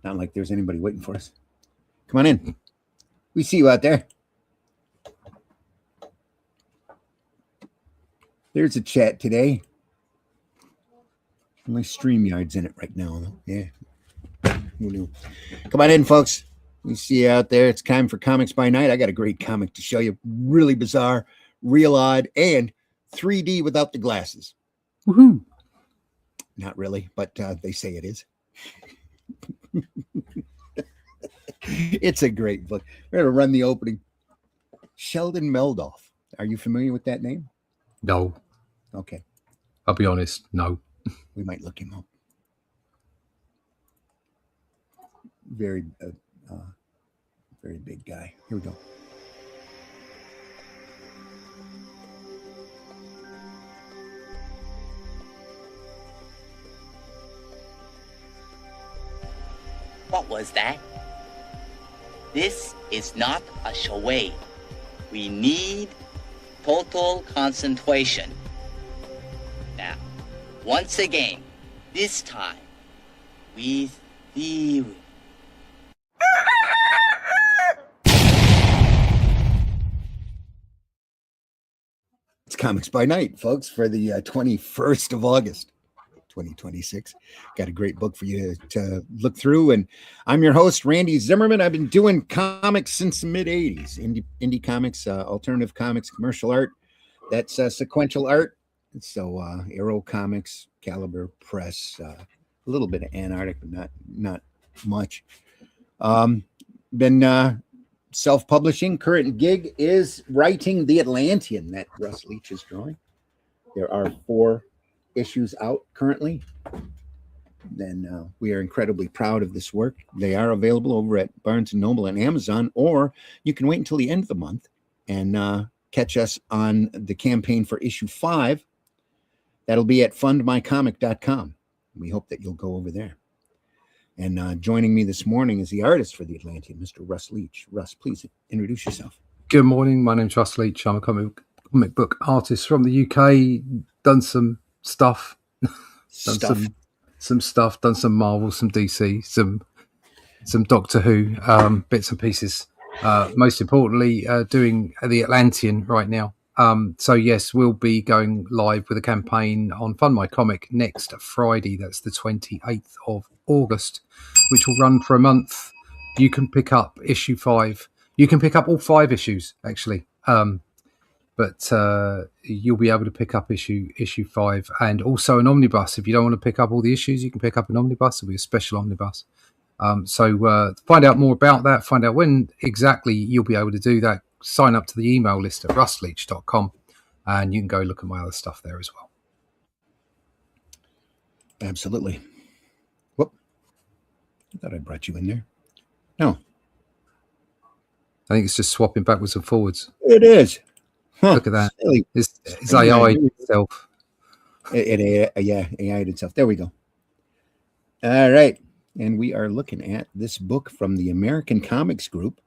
Not like there's anybody waiting for us. Come on in. We see you out there. There's a chat today. My StreamYard's in it right now, though. Yeah. Who knew? Come on in, folks. We see you out there. It's time for Comics by Night. I got a great comic to show you. Really bizarre, real odd, and 3D without the glasses. Woohoo! Not really, but they say it is. It's a great book. We're going to run the opening. Sheldon Meldoff. Are you familiar with that name? No. Okay. I'll be honest, no. We might look him up. Very big guy. Here we go. What was that? This is not a charade. We need total concentration. Now, once again, this time, with theory. It's Comics by Night, folks, for the 21st of August, 2026. Got a great book for you to look through. And I'm your host, Randy Zimmerman. I've been doing comics since the mid-'80s. Indie comics, alternative comics, commercial art. That's sequential art. So Arrow Comics, Caliber Press, a little bit of Antarctic, but not much. Been self-publishing. Current gig is writing The Atlantean that Russ Leach is drawing. There are 4 issues out currently. Then we are incredibly proud of this work. They are available over at Barnes & Noble and Amazon, or you can wait until the end of the month and catch us on the campaign for issue 5. That'll be at fundmycomic.com. We hope that you'll go over there. And joining me this morning is the artist for The Atlantean, Mr. Russ Leach. Russ, please introduce yourself. Good morning. My name's Russ Leach. I'm a comic book artist from the UK. Done some stuff. Done some Marvel, some DC, some Doctor Who, bits and pieces. Most importantly, doing The Atlantean right now. So yes, we'll be going live with a campaign on Fund My Comic next Friday. That's the 28th of August, which will run for a month. You can pick up issue 5. You can pick up all 5 issues, actually. But you'll be able to pick up issue 5 and also an omnibus. If you don't want to pick up all the issues, you can pick up an omnibus. It'll be a special omnibus. So find out more about that. Find out when exactly you'll be able to do that. Sign up to the email list at russleach.com and you can go look at my other stuff there as well. Absolutely. Whoop. I thought I brought you in there. No. I think it's just swapping backwards and forwards. It is. Huh. Look at that. It's AI itself. AI itself. There we go. All right. And we are looking at this book from the American Comics Group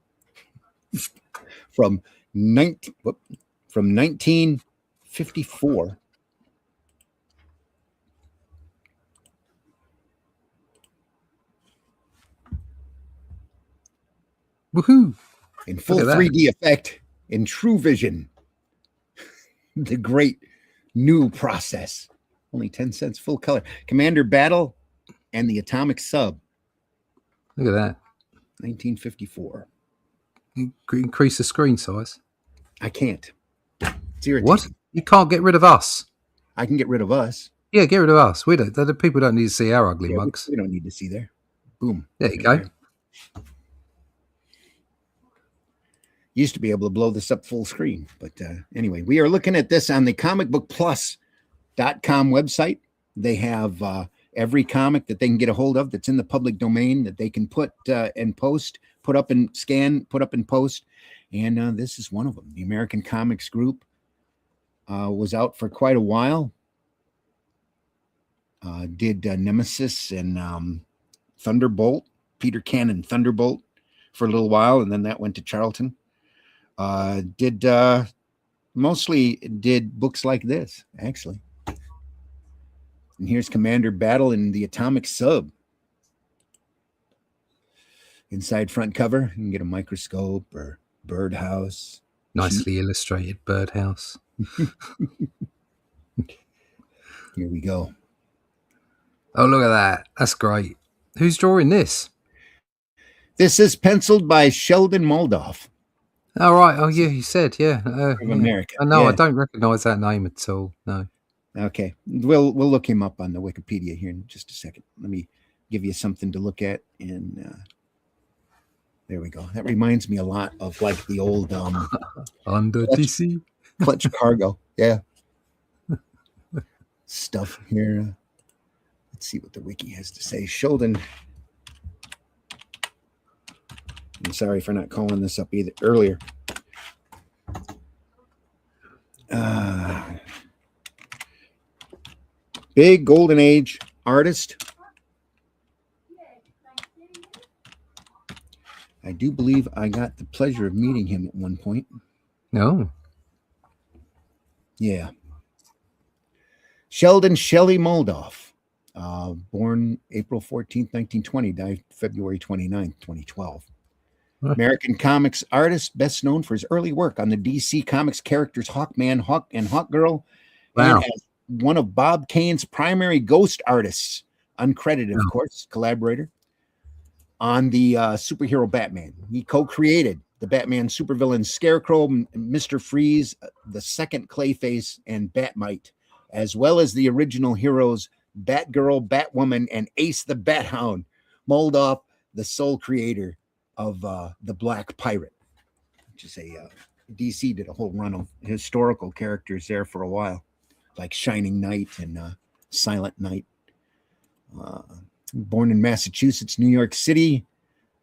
from 1954. Woohoo! In full 3D effect, in TruVision. The great new process. Only 10 cents full color. Commanderr Battle and the Atomic Sub. Look at that. 1954. Increase the screen size. I can't. It's irritating. What? You can't get rid of us? I can get rid of us. Yeah, get rid of us. We don't. The people don't need to see our ugly mugs. We don't need to see there. Boom. There you go. Used to be able to blow this up full screen. But anyway, we are looking at this on the comicbookplus.com website. They have every comic that they can get a hold of that's in the public domain that they can put and post, put up and scan, put up and post. And this is one of them. The American Comics Group was out for quite a while. Did Nemesis and Thunderbolt, Peter Cannon Thunderbolt for a little while. And then that went to Charlton. Mostly did books like this, actually. And here's Commanderr Battle and the Atomic Sub. Inside front cover, you can get a microscope or birdhouse. Nicely illustrated birdhouse. Here we go. Oh, look at that. That's great. Who's drawing this? This is penciled by Sheldon Moldoff Oh, right. Oh, yeah, you said, yeah. of Yeah. America. Oh, no, I Yeah. don't recognise that name at all. No. Okay, we'll look him up on the Wikipedia here in just a second. Let me give you something to look at, and there we go. That reminds me a lot of like the old Under Clutch. DC. Clutch Cargo, yeah. Stuff here. Let's see what the wiki has to say. Sheldon. I'm sorry for not calling this up either earlier. Big Golden Age artist. I do believe I got the pleasure of meeting him at one point. No. Yeah. Sheldon Shelley Moldoff, born April 14th, 1920, died February 29th, 2012. Huh. American comics artist, best known for his early work on the DC Comics characters Hawkman, Hawk, and Hawkgirl, Wow. and as one of Bob Kane's primary ghost artists, uncredited, of course, collaborator on the superhero Batman. He co-created the Batman supervillain Scarecrow, Mr. Freeze, the second Clayface, and Batmite, as well as the original heroes Batgirl, Batwoman, and Ace the Bat-Hound. Moldoff, the sole creator of the Black Pirate, which is a DC did a whole run of historical characters there for a while, like Shining Knight and Silent Knight. Born in Massachusetts, New York City,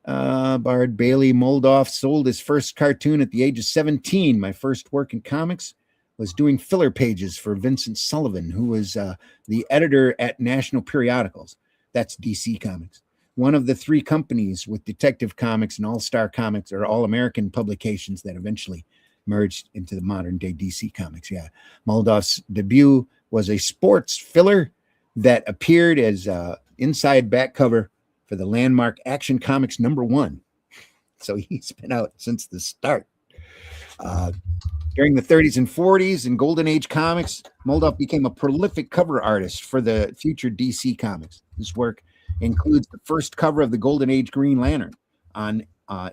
Bard Bailey Moldoff sold his first cartoon at the age of 17. My first work in comics was doing filler pages for Vincent Sullivan, who was the editor at National Periodicals. That's DC Comics. One of the three companies with Detective Comics and All-Star Comics, or All-American publications, that eventually merged into the modern-day DC Comics. Yeah, Moldoff's debut was a sports filler that appeared as inside back cover for the landmark Action Comics #1. So he's been out since the start. During the 30s and 40s in Golden Age comics, Moldoff became a prolific cover artist for the future DC Comics. His work includes the first cover of the Golden Age Green Lantern on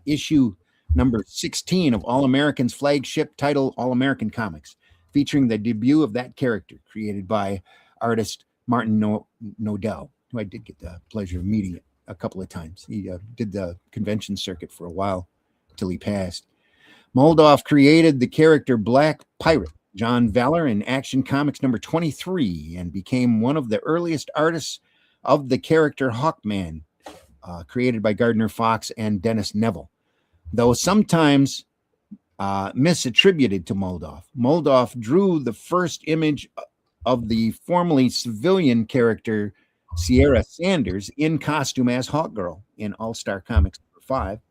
issue number 16 of All American's flagship title, All American Comics, featuring the debut of that character created by artist Martin Nodell, who I did get the pleasure of meeting a couple of times. He did the convention circuit for a while till he passed. Moldoff created the character Black Pirate, John Valor, in Action Comics #23, and became one of the earliest artists of the character Hawkman, created by Gardner Fox and Dennis Neville. Though sometimes misattributed to Moldoff, Moldoff drew the first image of the formerly civilian character Sierra Sanders in costume as Hawkgirl in All-Star Comics #5,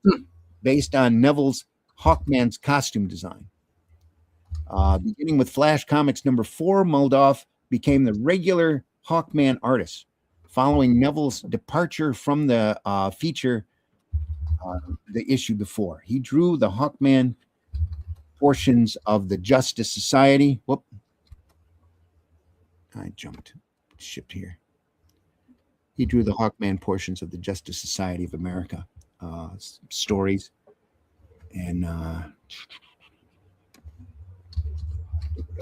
based on Neville's Hawkman's costume design. Beginning with Flash Comics #4, Moldoff became the regular Hawkman artist, following Neville's departure from the feature the issue before. He drew the Hawkman portions of the Justice Society. Whoop. I shipped here. He drew the Hawkman portions of the Justice Society of America stories, and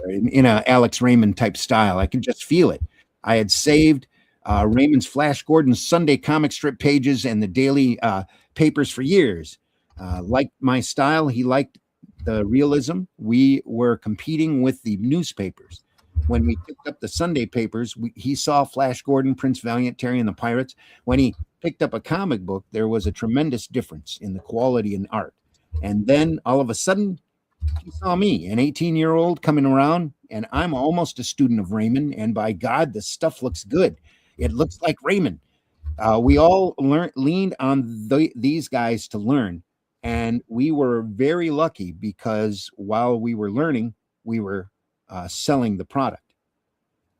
in a Alex Raymond type style. I can just feel it. I had saved Raymond's Flash Gordon's Sunday comic strip pages and the daily papers for years. Liked my style. He liked the realism. We were competing with the newspapers. When we picked up the Sunday papers, he saw Flash Gordon, Prince Valiant, Terry and the Pirates. When he picked up a comic book, there was a tremendous difference in the quality and art. And then all of a sudden, he saw me, an 18-year-old coming around, and I'm almost a student of Raymond. And by God, the stuff looks good. It looks like Raymond. We all leaned on these guys to learn. And we were very lucky because while we were learning, we were selling the product.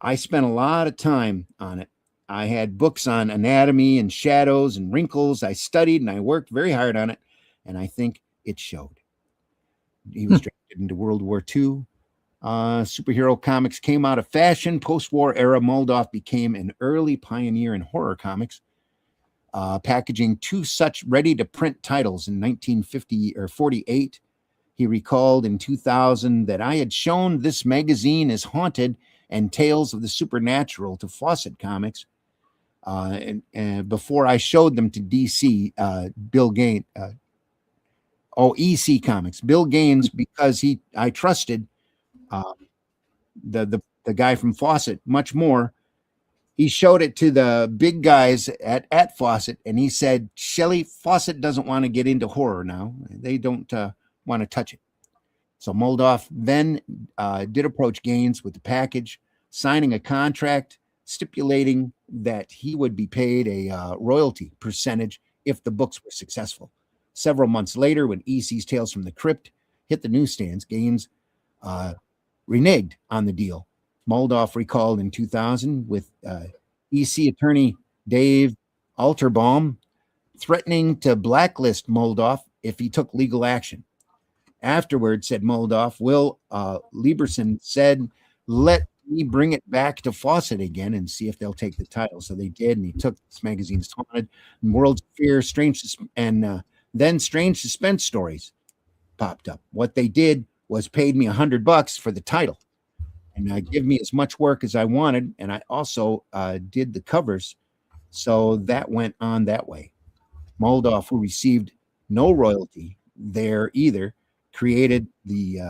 I spent a lot of time on it. I had books on anatomy and shadows and wrinkles. I studied and I worked very hard on it, and I think it showed. He was drafted into World War II. Superhero comics came out of fashion. Post-war era, Moldoff became an early pioneer in horror comics, packaging 2 such ready-to-print titles in 1950 or 48. He recalled in 2000 that I had shown this magazine as Haunted and Tales of the Supernatural to Fawcett Comics, and before I showed them to DC, Bill Gaines, EC Comics, Bill Gaines, because I trusted the guy from Fawcett much more. He showed it to the big guys at Fawcett, and he said, Shelley, Fawcett doesn't want to get into horror now. They don't want to touch it. So Moldoff then did approach Gaines with the package, signing a contract stipulating that he would be paid a royalty percentage if the books were successful. Several months later, when EC's Tales from the Crypt hit the newsstands, Gaines reneged on the deal. Moldoff recalled in 2000 with EC attorney Dave Alterbaum threatening to blacklist Moldoff if he took legal action. Afterwards, said Moldoff, Will Lieberson said, let me bring it back to Fawcett again and see if they'll take the title. So they did, and he took this magazine's Haunted, World's of Fear, then Strange Suspense Stories popped up. What they did was paid me $100 for the title and give me as much work as I wanted. And I also did the covers. So that went on that way. Moldoff, who received no royalty there either, created the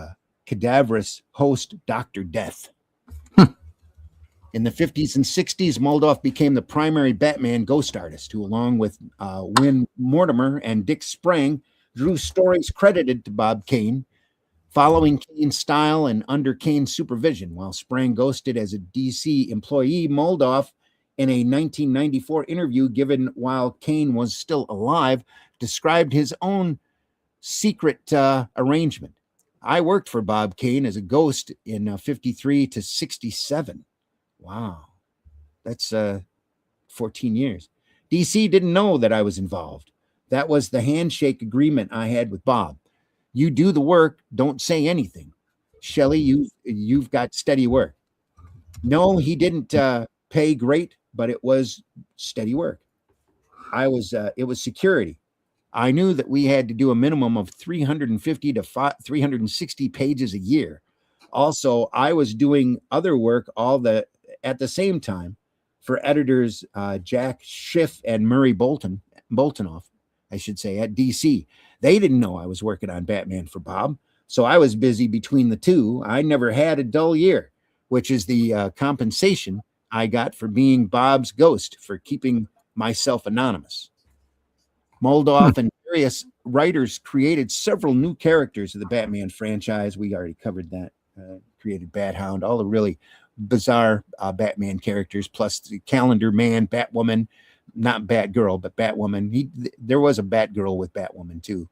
cadaverous host Dr. Death. In the 50s and 60s, Moldoff became the primary Batman ghost artist, who, along with Win Mortimer and Dick Sprang, drew stories credited to Bob Kane, following Kane's style and under Kane's supervision. While Sprang ghosted as a DC employee, Moldoff, in a 1994 interview given while Kane was still alive, described his own secret arrangement. I worked for Bob Kane as a ghost in 53 to 67. Wow, that's 14 years. DC didn't know that I was involved. That was the handshake agreement I had with Bob. You do the work, don't say anything. Shelley, you've got steady work. No, he didn't pay great, but it was steady work. It was security. I knew that we had to do a minimum of 350 to 360 pages a year. Also, I was doing other work at the same time for editors Jack Schiff and Murray Boltonoff, I should say, at DC. They didn't know I was working on Batman for Bob, so I was busy between the two. I never had a dull year, which is the compensation I got for being Bob's ghost, for keeping myself anonymous. Moldoff and various writers created several new characters of the Batman franchise. We already covered that. Created Bat Hound, all the really bizarre Batman characters, plus the Calendar Man, Batwoman, not Batgirl, but Batwoman. There was a Batgirl with Batwoman too,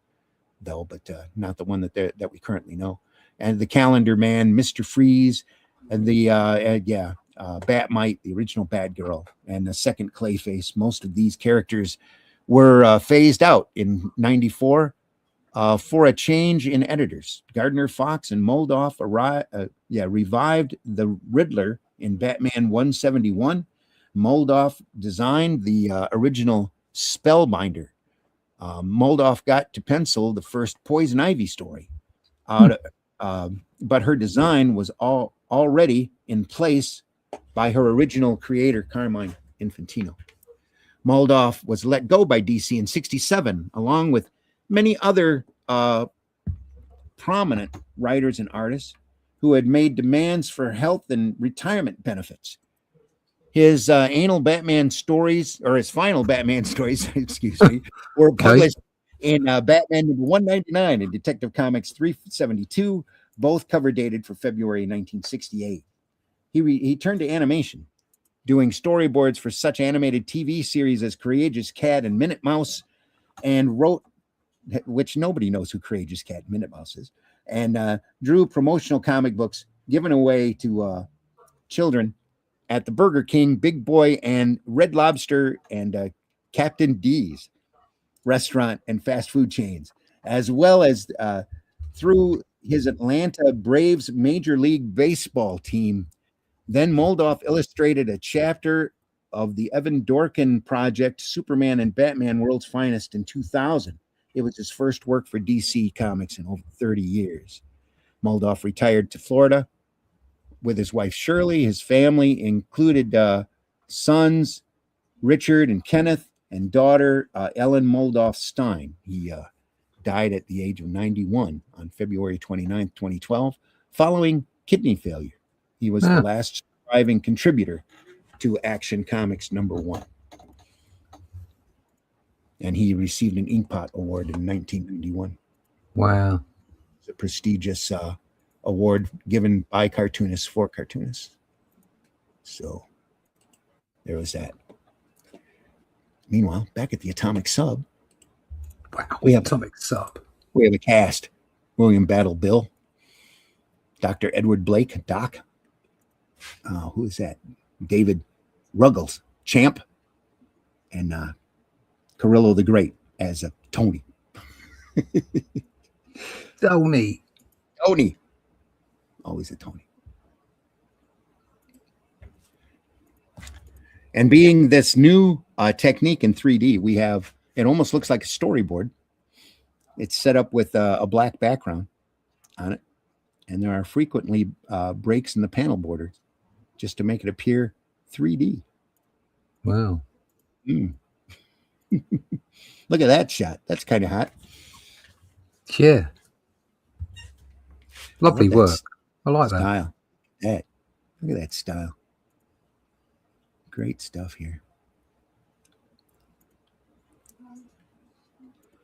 though, but not the one that we currently know. And the Calendar Man, Mr. Freeze, and the Batmite, the original Batgirl, and the second Clayface. Most of these characters were phased out in '94 for a change in editors. Gardner Fox and Moldoff revived the Riddler in Batman 171. Moldoff designed the original Spellbinder. Moldoff got to pencil the first Poison Ivy story, but her design was already in place by her original creator, Carmine Infantino. Moldoff was let go by DC in '67, along with many other prominent writers and artists who had made demands for health and retirement benefits. His final Batman stories, excuse me, were published in Batman number 199 and Detective Comics 372, both cover dated for February 1968. He turned to animation, doing storyboards for such animated TV series as Courageous Cat and Minute Mouse, and wrote, which nobody knows who Courageous Cat and Minute Mouse is, and drew promotional comic books given away to children at the Burger King, Big Boy, and Red Lobster, and Captain D's restaurant and fast food chains, as well as through his Atlanta Braves Major League Baseball team. Then Moldoff illustrated a chapter of the Evan Dorkin project, Superman and Batman World's Finest, in 2000. It was his first work for DC Comics in over 30 years. Moldoff retired to Florida with his wife Shirley. His family included sons Richard and Kenneth and daughter Ellen Moldoff Stein. He died at the age of 91 on February 29th, 2012, following kidney failure. He was the last surviving contributor to Action Comics #1. And he received an Inkpot Award in 1991. Wow. It's a prestigious award given by cartoonists for cartoonists. So there was that. Meanwhile, back at the Atomic Sub, Wow. we have Atomic Sub. We have a cast: William Battle, Bill; Dr. Edward Blake, Doc. Who is that? David Ruggles, Champ; and Carrillo the Great as Tony. Tony. Tony. Always a Tony. And being this new technique in 3D, we have, it almost looks like a storyboard. It's set up with a black background on it. And there are frequently breaks in the panel borders just to make it appear 3D. Wow. Look at that shot. That's kind of hot. Yeah. Lovely that work. I like that. Style. Look at that style. Great stuff here.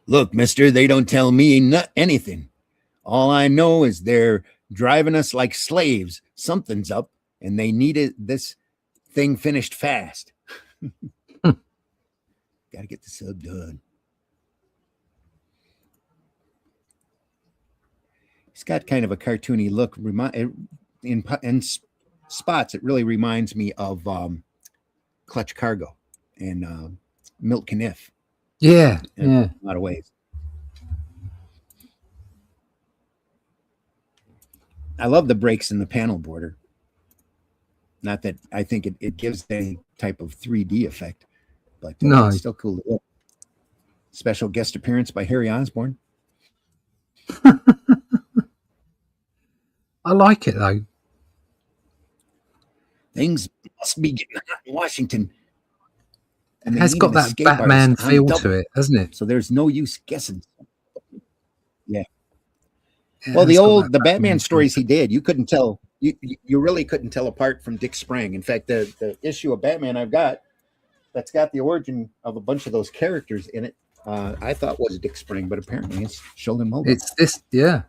Look, mister, they don't tell me anything. All I know is they're driving us like slaves. Something's up, and they needed this thing finished fast. Got to get the sub done. It's got kind of a cartoony look. In spots, it really reminds me of Clutch Cargo and Milt Caniff. Yeah. In Yeah. a lot of ways. I love the breaks in the panel border. Not that I think it gives any type of 3D effect, but No. it's still cool to look. Special guest appearance by Harry Osborn. I like it though. Things must be getting hot in Washington. It has got that Batman feel to it, hasn't it? So there's no use guessing. Yeah. It Well, has got that the Batman stories feel. he did, you couldn't tell. You really couldn't tell apart from Dick Sprang. In fact, the issue of Batman I've got that's got the origin of a bunch of those characters in it, I thought was Dick Sprang, but apparently it's Sheldon Mulder. It's this, yeah.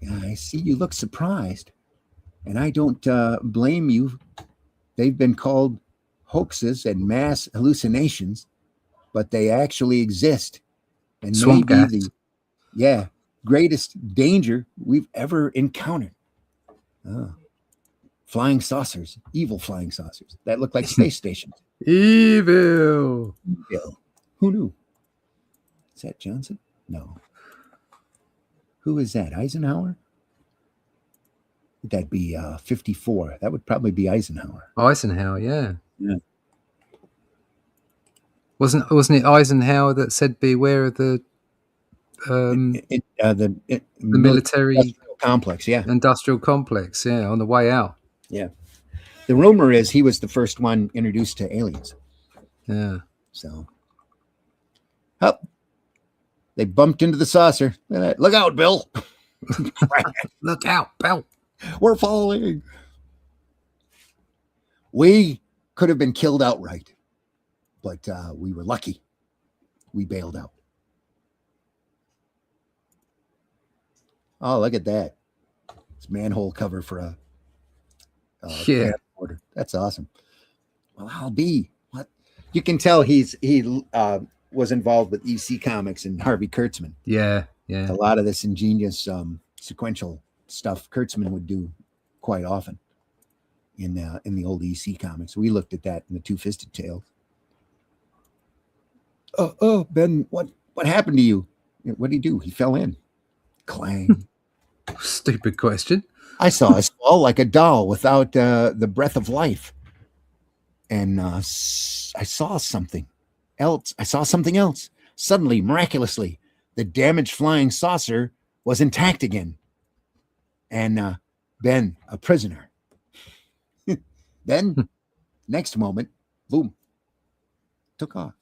Yeah, I see you look surprised, and I don't blame you. They've been called hoaxes and mass hallucinations, but they actually exist, and Swamp maybe gas. the greatest danger we've ever encountered. Flying saucers, evil flying saucers that look like space stations. Evil. Who knew? Is that Johnson? No. Who is that? Eisenhower? Would that be 54? That would probably be Eisenhower. Eisenhower, yeah. Yeah. Wasn't it Eisenhower that said beware of the The military industrial complex, yeah. industrial complex, yeah, on the way out. Yeah. The rumor is he was the first one introduced to aliens. Yeah. So, they bumped into the saucer. Look out, Bill. Look out, Bill. We're falling. We could have been killed outright, but we were lucky. We bailed out. Oh, look at that. It's manhole cover for a transporter. That's awesome. Well, I'll be. What? You can tell he was involved with EC Comics and Harvey Kurtzman. Yeah, yeah. A lot of this ingenious sequential stuff Kurtzman would do quite often in the old EC comics. We looked at that in the Two-Fisted Tales. Oh, Ben, what happened to you? What did he do? He fell in. Clang. Stupid question. I saw a skull like a doll without the breath of life. And I saw something else. Suddenly, miraculously, the damaged flying saucer was intact again. And Ben, a prisoner. Then, next moment, boom, took off.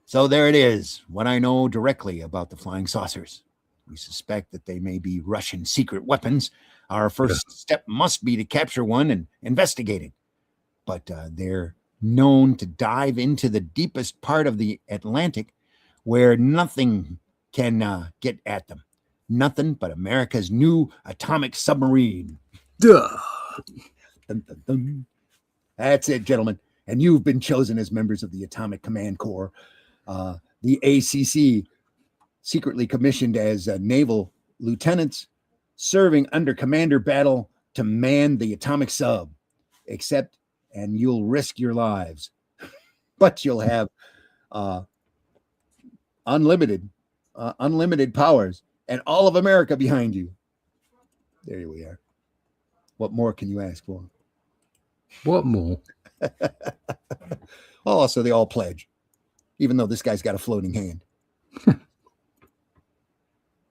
So there it is, what I know directly about the flying saucers. We suspect that they may be Russian secret weapons. Our first step must be to capture one and investigate it. But they're known to dive into the deepest part of the Atlantic where nothing can get at them. Nothing but America's new atomic submarine. Duh. Dun, dun, dun. That's it, gentlemen. And you've been chosen as members of the Atomic Command Corps. The ACC, secretly commissioned as naval lieutenants, serving under Commanderr Battle to man the atomic sub. Except, and you'll risk your lives, but you'll have unlimited powers and all of America behind you. There we are. What more can you ask for? What more? Also, they all pledge, even though this guy's got a floating hand.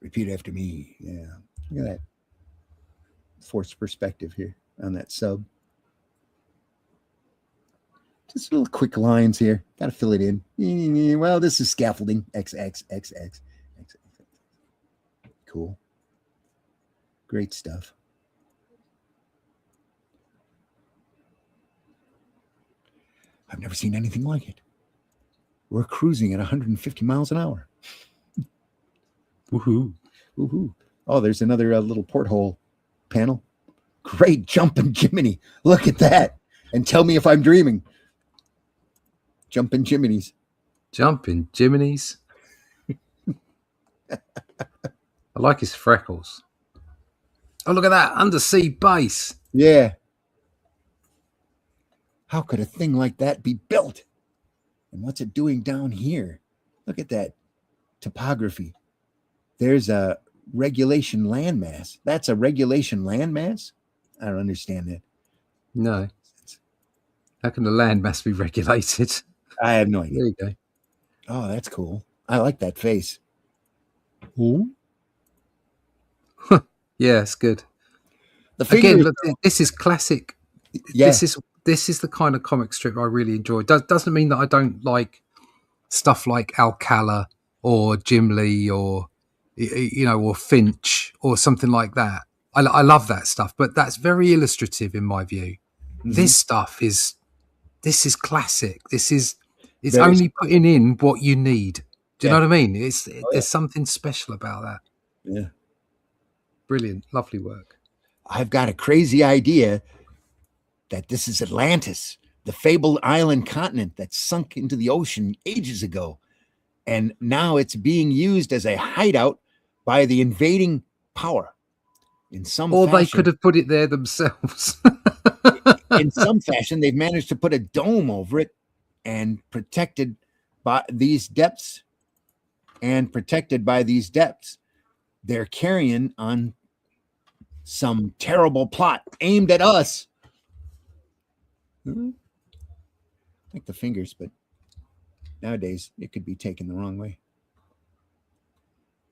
Repeat after me. Yeah. Look at that forced perspective here on that sub. Just little quick lines here. Got to fill it in. Well, this is scaffolding. XX. Cool. Great stuff. I've never seen anything like it. We're cruising at 150 miles an hour. Woohoo. Woohoo. Oh, there's another little porthole panel. Great jumping Jiminy. Look at that. And tell me if I'm dreaming. Jumping Jiminy's. Jumping Jiminy's. I like his freckles. Oh, look at that. Undersea base. Yeah. How could a thing like that be built? And what's it doing down here? Look at that topography. There's a regulation landmass. That's a regulation landmass? I don't understand that. No. How can the landmass be regulated? I have no idea. There you go. Oh, that's cool. I like that face. Who? Yeah, it's good. The figure, again, look, this is classic. Yeah. This is the kind of comic strip I really enjoy. Doesn't mean that I don't like stuff like Alcala or Jim Lee or or Finch or something like that. I love that stuff, but that's very illustrative in my view. Mm-hmm. This is classic. It's very only putting in what you need. Do you know what I mean? There's something special about that. Yeah. Brilliant. Lovely work. I've got a crazy idea that this is Atlantis, the fabled island continent that sunk into the ocean ages ago. And now it's being used as a hideout by the invading power. In some fashion, they could have put it there themselves. In some fashion, they've managed to put a dome over it and protected by these depths. They're carrying on some terrible plot aimed at us. I like the fingers, but nowadays it could be taken the wrong way.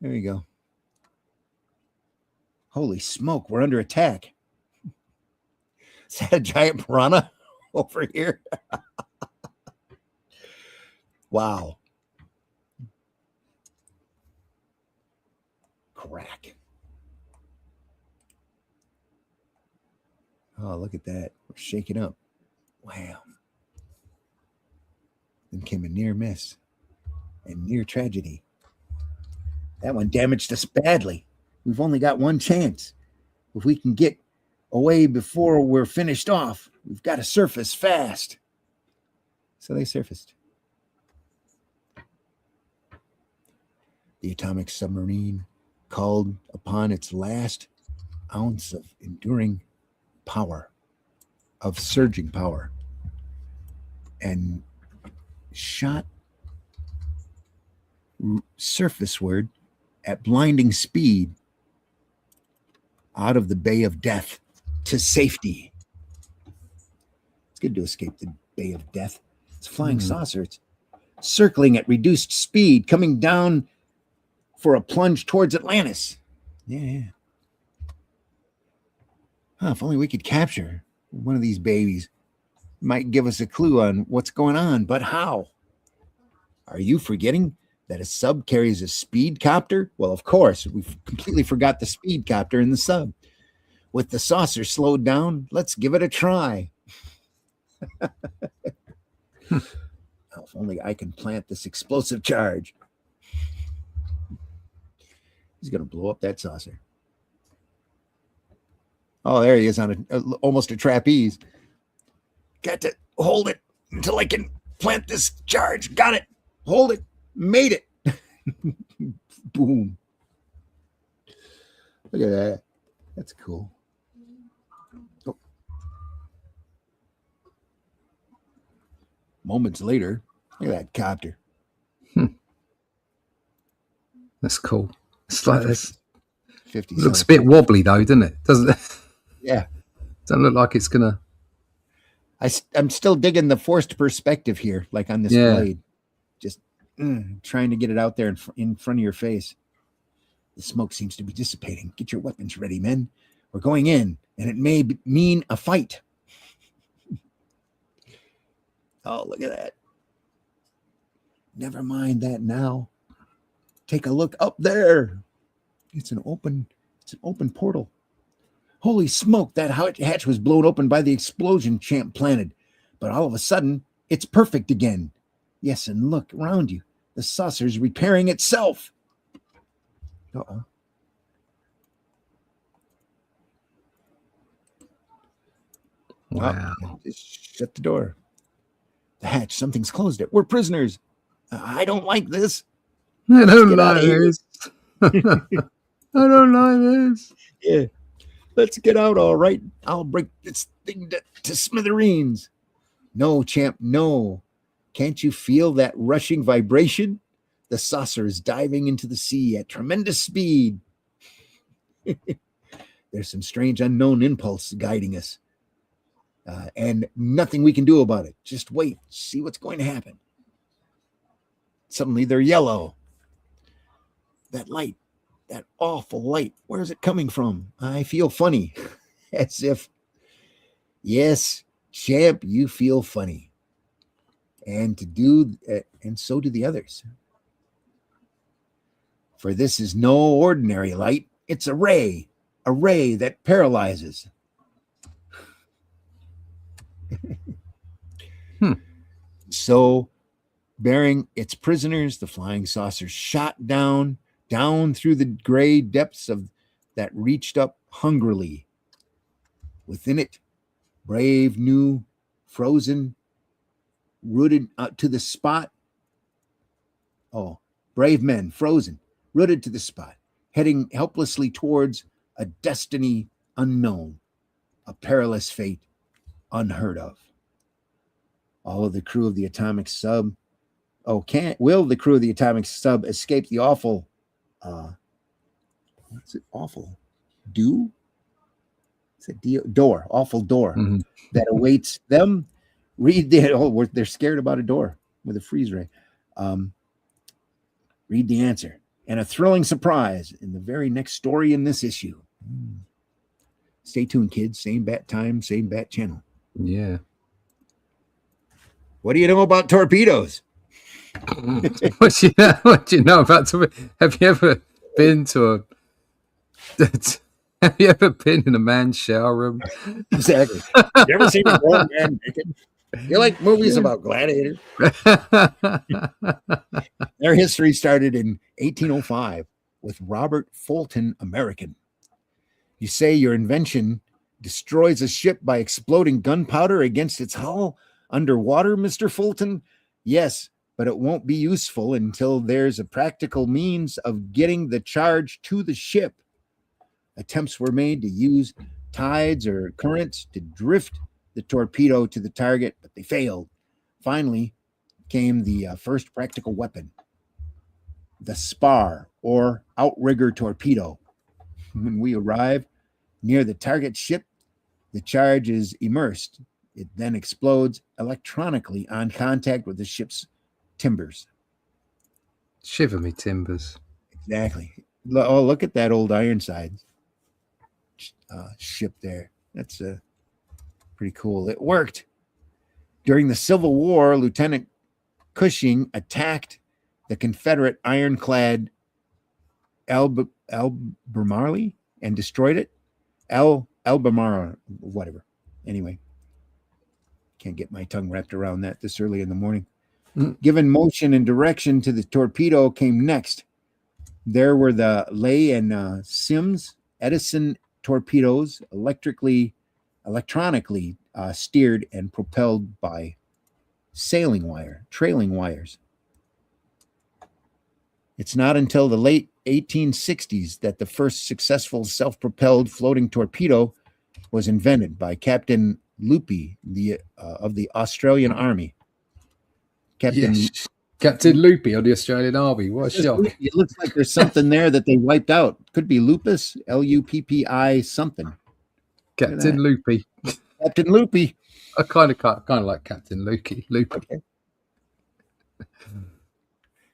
There you go. Holy smoke, we're under attack. Is that a giant piranha over here? Wow. Crack. Oh, look at that. We're shaking up. Wow. Then came a near miss and near tragedy. That one damaged us badly. We've only got one chance. If we can get away before we're finished off, we've got to surface fast. So they surfaced. The atomic submarine called upon its last ounce of enduring power, of surging power, and shot surfaceward at blinding speed out of the Bay of Death to safety. It's good to escape the Bay of Death. It's a flying saucer. It's circling at reduced speed, coming down for a plunge towards Atlantis. Yeah. If only we could capture one of these babies. Might give us a clue on what's going on, but how? Are you forgetting that a sub carries a speed copter? Well, of course, we completely forgot the speed copter in the sub. With the saucer slowed down, let's give it a try. If only I can plant this explosive charge. He's going to blow up that saucer. Oh, there he is on almost a trapeze. Got to hold it until I can plant this charge. Got it. Hold it. Made it. Boom. Look at that. That's cool. Oh. Moments later, look at that copter. That's cool. It's like this. 50 It looks a bit wobbly though, doesn't it? Doesn't it? Yeah. Doesn't look like it's gonna. I'm still digging the forced perspective here, like on this blade. Just trying to get it out there in front of your face. The smoke seems to be dissipating. Get your weapons ready, men. We're going in, and it may mean a fight. Oh, look at that. Never mind that now. Take a look up there. It's an open portal. Holy smoke, that hatch was blown open by the explosion Champ planted. But all of a sudden, it's perfect again. Yes, and look around you. The saucer's repairing itself. Uh-oh. Wow. Oh, just shut the door. The hatch, something's closed it. We're prisoners. I don't like this. I don't like this. I don't like this. Yeah. Let's get out, all right. I'll break this thing to smithereens. No, Champ, no. Can't you feel that rushing vibration? The saucer is diving into the sea at tremendous speed. There's some strange unknown impulse guiding us. And nothing we can do about it. Just wait, see what's going to happen. Suddenly they're yellow. That light, that awful light, where's it coming from? I feel funny. As if, yes, Champ, you feel funny. And so do the others. For this is no ordinary light. It's a ray that paralyzes. So, bearing its prisoners, the flying saucer shot down through the gray depths of that reached up hungrily. Within it, brave, new, frozen, rooted to the spot. Oh, brave men, frozen, rooted to the spot, heading helplessly towards a destiny unknown, a perilous fate unheard of. All of the crew of the atomic sub. Will the crew of the atomic sub escape the awful? What's it? Awful door. Awful door that awaits them. They're scared about a door with a freeze ray. Read the answer and a thrilling surprise in the very next story in this issue. Stay tuned, kids. Same bat time, same bat channel. Yeah. What do you know about torpedoes? What do you know about torpedoes? Have you ever been to Have you ever been in a man's shower room? Exactly. You ever seen a grown man naked? You like movies about gladiators? Their history started in 1805 with Robert Fulton American. You say your invention destroys a ship by exploding gunpowder against its hull underwater, Mr. Fulton? Yes, but it won't be useful until there's a practical means of getting the charge to the ship. Attempts were made to use tides or currents to drift the torpedo to the target, but they failed. Finally came the first practical weapon, the spar or outrigger torpedo. When we arrive near the target ship, the charge is immersed. It then explodes electronically on contact with the ship's timbers. Shiver me timbers. Exactly. Oh, look at that old Ironside ship there. That's pretty cool. It worked. During the Civil War, Lieutenant Cushing attacked the Confederate ironclad Albemarle and destroyed it. Albemarle, whatever. Anyway, can't get my tongue wrapped around that this early in the morning. Given motion and direction to the torpedo came next. There were the Lay and Sims Edison torpedoes, electronically steered and propelled by trailing wires. It's not until the late 1860s that the first successful self-propelled floating torpedo was invented by Captain Loopy of the Australian Army. Captain Loopy of the Australian Army. What a shock. It looks like there's something there that they wiped out. Could be lupus, Luppi something. Captain Loopy. Captain Loopy. I kind of like Captain Loopy. Okay.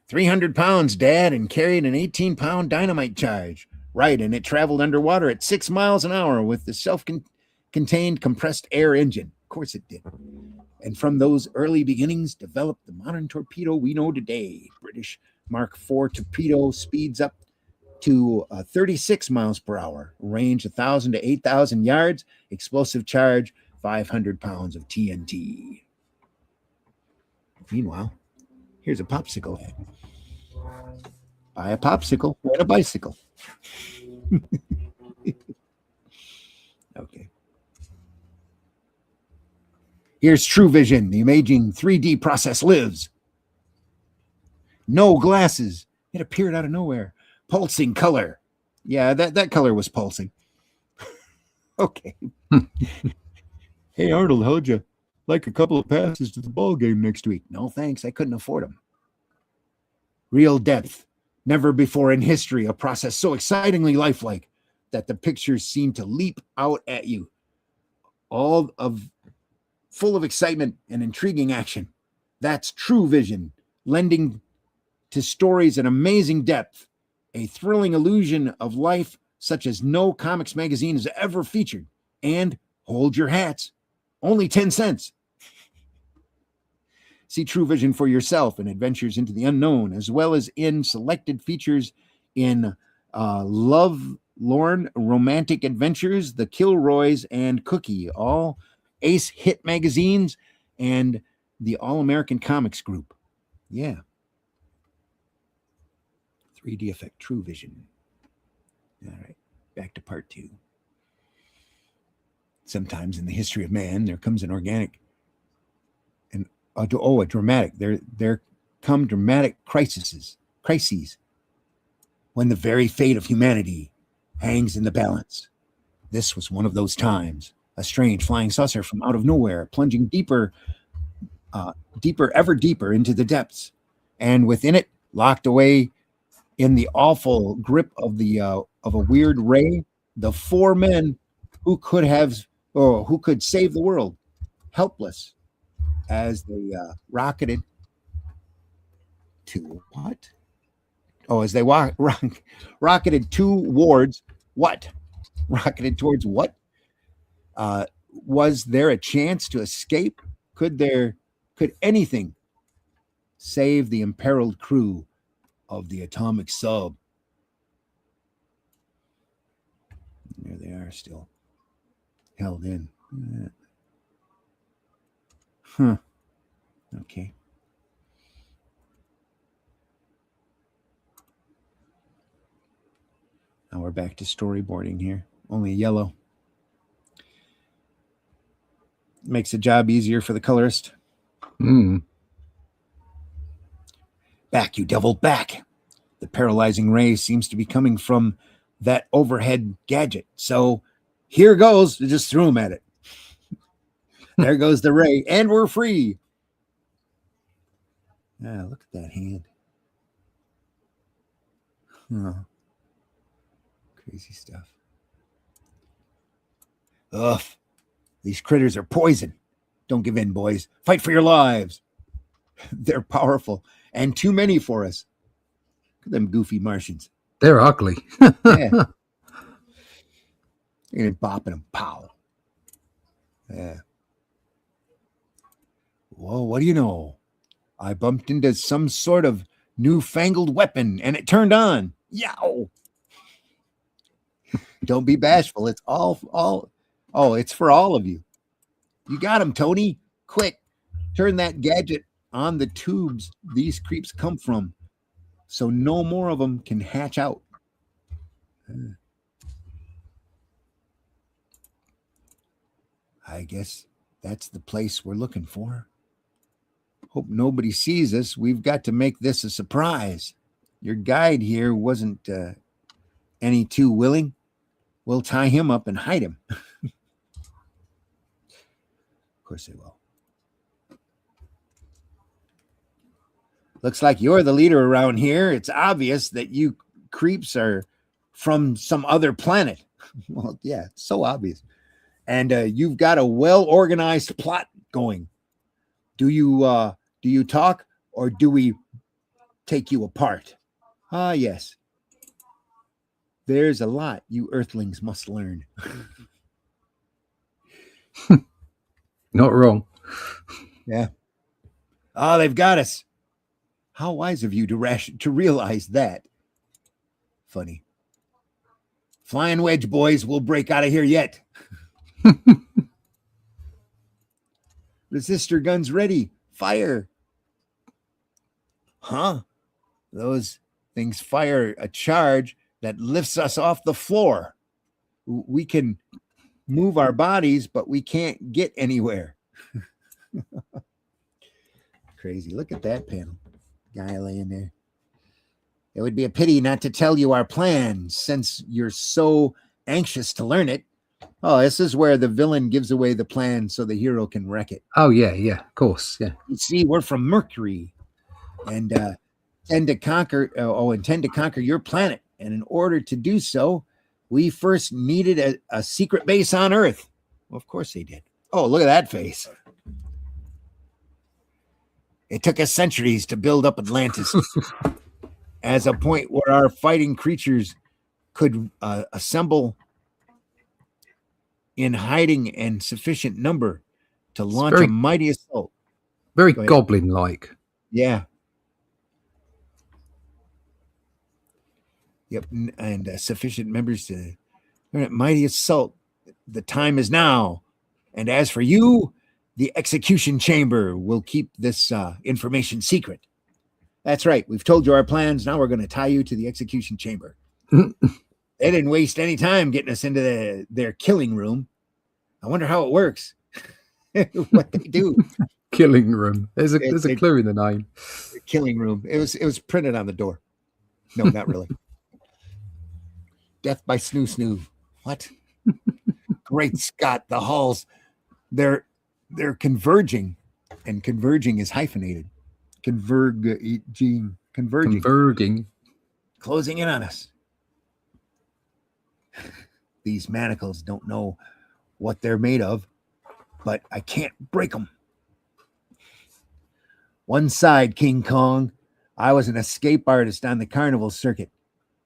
300 pounds, Dad, and carried an 18-pound dynamite charge. Right, and it traveled underwater at 6 miles an hour with the self-contained compressed air engine. Of course it did. And from those early beginnings developed the modern torpedo we know today. British Mark IV torpedo speeds up to 36 miles per hour, range 1,000 to 8,000 yards, explosive charge 500 pounds of TNT. Meanwhile, here's a popsicle head. Buy a popsicle, rent a bicycle. Okay. Here's TruVision. The amazing 3D process lives. No glasses. It appeared out of nowhere. Pulsing color. Yeah, that color was pulsing. Okay. Hey, Arnold, how'd you like a couple of passes to the ball game next week? No, thanks. I couldn't afford them. Real depth. Never before in history a process so excitingly lifelike that the pictures seem to leap out at you. Full of excitement and intriguing action. That's TruVision, lending to stories an amazing depth, a thrilling illusion of life such as no comics magazine has ever featured. And hold your hats, only 10 cents. See TruVision for yourself in Adventures into the Unknown, as well as in selected features in Love-Lorn Romantic Adventures, The Kilroys, and Cookie, all Ace Hit magazines, and the All-American Comics Group. Yeah. 3D effect, TruVision. All right, back to part 2. Sometimes in the history of man, there comes an organic and a dramatic. There come dramatic crises when the very fate of humanity hangs in the balance. This was one of those times. A strange flying saucer from out of nowhere, plunging deeper, ever deeper into the depths, and within it, locked away in the awful grip of a weird ray, the 4 men who could save the world, helpless as they rocketed to what? Oh, as they rocketed towards what? Rocketed towards what? Was there a chance to escape? Could anything save the imperiled crew of the atomic sub? There they are, still held in. Okay. Now we're back to storyboarding here. Only yellow. Makes the job easier for the colorist. Back, you devil, back. The paralyzing ray seems to be coming from that overhead gadget. So here goes. Just threw him at it. There goes the ray, and we're free. Ah, look at that hand. Oh, crazy stuff. Ugh. These critters are poison. Don't give in, boys. Fight for your lives. They're powerful and too many for us. Look at them goofy Martians. They're ugly. Yeah. You're bopping them. Pow. Yeah. Whoa, what do you know? I bumped into some sort of newfangled weapon and it turned on. Yow. Don't be bashful. It's it's for all of you. You got him, Tony. Quick, turn that gadget on the tubes these creeps come from so no more of them can hatch out. I guess that's the place we're looking for. Hope nobody sees us. We've got to make this a surprise. Your guide here wasn't any too willing. We'll tie him up and hide him. Of course they will. Looks like you're the leader around here. It's obvious that you creeps are from some other planet. Well, yeah, it's so obvious. And you've got a well-organized plot going. Do you talk or do we take you apart? Ah, yes. There's a lot you earthlings must learn. Not wrong. Yeah. Oh, they've got us. How wise of you to realize that. Funny. Flying wedge, boys. We'll break out of here yet. Resistor guns ready. Fire. Huh? Those things fire a charge that lifts us off the floor. We can move our bodies, but we can't get anywhere. Crazy. Look at that panel. Guy laying there. It would be a pity not to tell you our plan since you're so anxious to learn it. Oh, this is where the villain gives away the plan so the hero can wreck it. Oh, yeah, of course, yeah. You see, we're from Mercury and intend to conquer your planet. And in order to do so, we first needed a secret base on Earth. Well, of course they did. Oh, look at that face. It took us centuries to build up Atlantis as a point where our fighting creatures could assemble in hiding and sufficient number to launch a mighty assault. Very goblin-like. Yeah. Yep, and sufficient members to mighty assault. The time is now. And as for you, the execution chamber will keep this information secret. That's right. We've told you our plans. Now we're going to tie you to the execution chamber. They didn't waste any time getting us into their killing room. I wonder how it works. What they do. Killing room. There's a clue in the name. Killing room. It was printed on the door. No, not really. Death by snoo. What? Great Scott, the halls. They're converging, and converging is hyphenated. Converging. Closing in on us. These manacles don't know what they're made of, but I can't break them. One side, King Kong. I was an escape artist on the carnival circuit,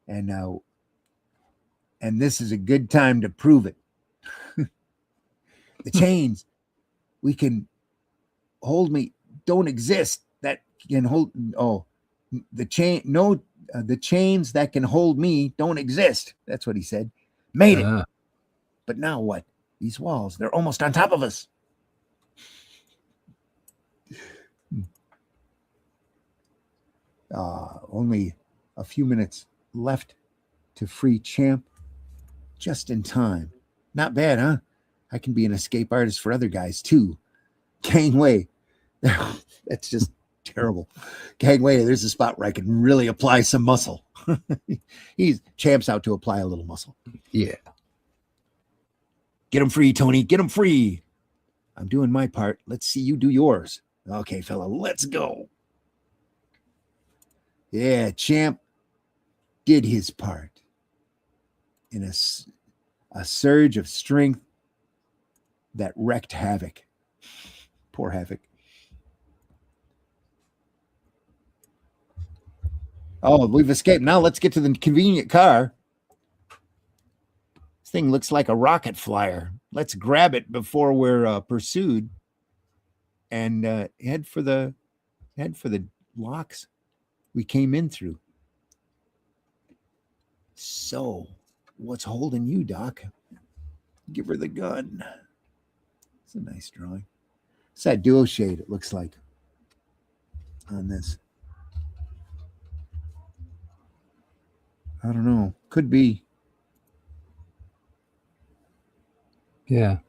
and this is a good time to prove it. The chains we can hold me don't exist. That can hold. Oh, the chains that can hold me don't exist. That's what he said. Made it. But now what? These walls, they're almost on top of us. Only a few minutes left to free Champ. Just in time. Not bad, huh? I can be an escape artist for other guys too. Gangway. That's just Terrible. Gangway, there's a spot where I can really apply some muscle. He's Champ's out to apply a little muscle. Yeah. Get him free, Tony. Get him free. I'm doing my part. Let's see you do yours. Okay, fella, let's go. Yeah, Champ did his part in a surge of strength that wrecked Havoc. Poor Havoc. Oh, we've escaped. Now let's get to the convenient car. This thing looks like a rocket flyer. Let's grab it before we're pursued and head for the locks we came in through. So, what's holding you, Doc? Give her the gun. It's a nice drawing. It's that duo shade, it looks like, on this. I don't know. Could be. Yeah.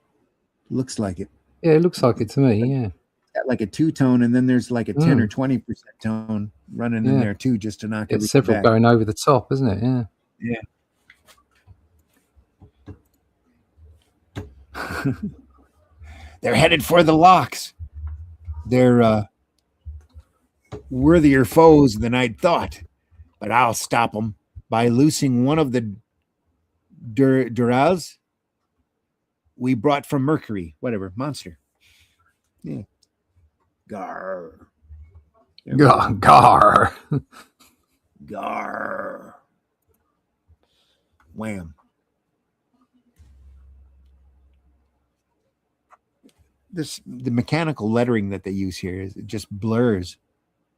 Looks like it. Yeah, it looks like it to me, yeah. Got like a two-tone, and then there's like a 10 or 20% tone running in there too, just to knock it's several back. going over the top, isn't it? Yeah. They're headed for the locks. They're worthier foes than I'd thought, but I'll stop them by loosing one of the Durals we brought from Mercury, whatever, monster. Yeah. Gar. Gar. Gar. Wham. The mechanical lettering that they use here is it just blurs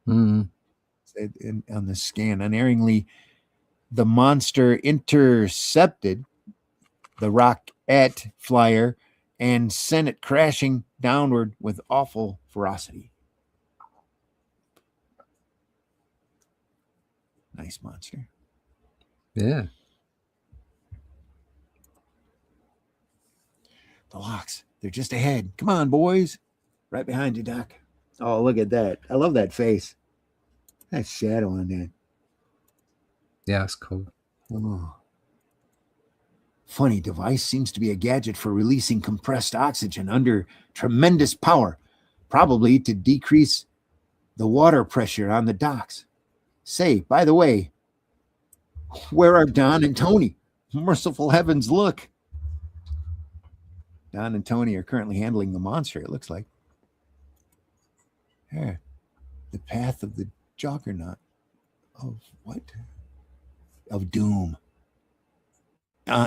on the scan. Unerringly, the monster intercepted the rocket flyer and sent it crashing downward with awful ferocity. Nice monster. Yeah. The locks. They're just ahead. Come on, boys. Right behind you, Doc. Oh, look at that. I love that face. That shadow on that. Yeah, that's cool. Oh. Funny device. Seems to be a gadget for releasing compressed oxygen under tremendous power, probably to decrease the water pressure on the docks. Say, by the way, where are Don and Tony? Merciful heavens, look. Don and Tony are currently handling the monster, it looks like. Yeah. The path of the juggernaut. Of what? Of doom.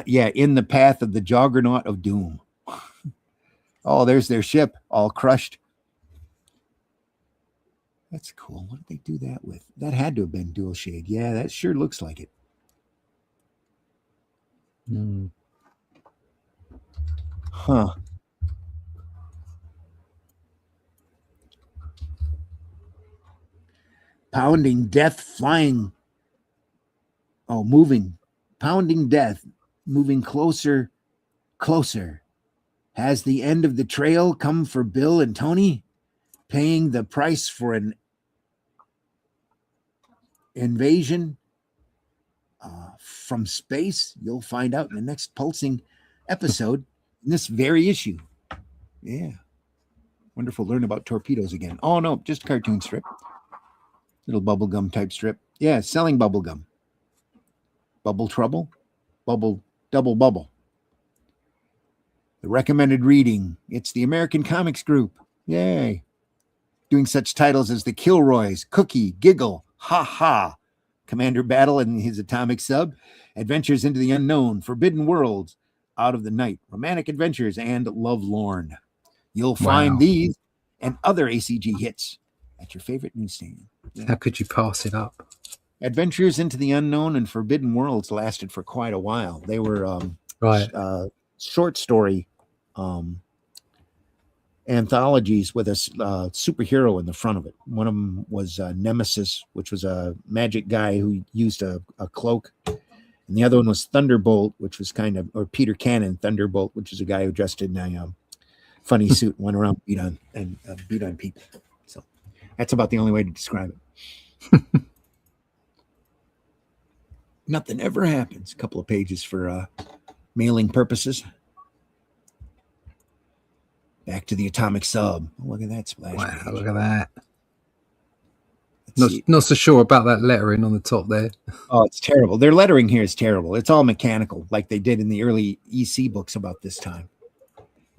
Yeah, in the path of the juggernaut of doom. Oh, there's their ship, all crushed. That's cool. What did they do that with? That had to have been dual shade. Yeah, that sure looks like it. Huh. Pounding death, flying. Oh, moving. Pounding death, moving closer, closer. Has the end of the trail come for Bill and Tony? Paying the price for an invasion from space? You'll find out in the next pulsing episode in this very issue. Yeah. Wonderful. Learn about torpedoes again. Oh, no, just a cartoon strip. Little bubblegum type strip. Yeah, selling bubblegum. Bubble trouble. Bubble, double bubble. The recommended reading. It's the American Comics Group. Yay. Doing such titles as The Kilroys, Cookie, Giggle, Ha Ha, Commanderr Battle and his atomic sub, Adventures into the Unknown, Forbidden Worlds, Out of the Night, Romantic Adventures, and Lovelorn. You'll find these and other ACG hits at your favorite newsstand. How could you pass it up? Adventures into the Unknown and Forbidden Worlds lasted for quite a while. They were short story anthologies with a superhero in the front of it. One of them was Nemesis, which was a magic guy who used a cloak. And the other one was Thunderbolt, which was or Peter Cannon Thunderbolt, which is a guy who dressed in a funny suit and went around beat on people. So That's about the only way to describe it. Nothing ever happens. A couple of pages for mailing purposes. Back to the atomic sub. Oh, look at that splash Wow, page. look at that. Let's see. Not so sure about that lettering on the top there. Oh, it's terrible. Their lettering here is terrible. It's all mechanical, like they did in the early EC books about this time.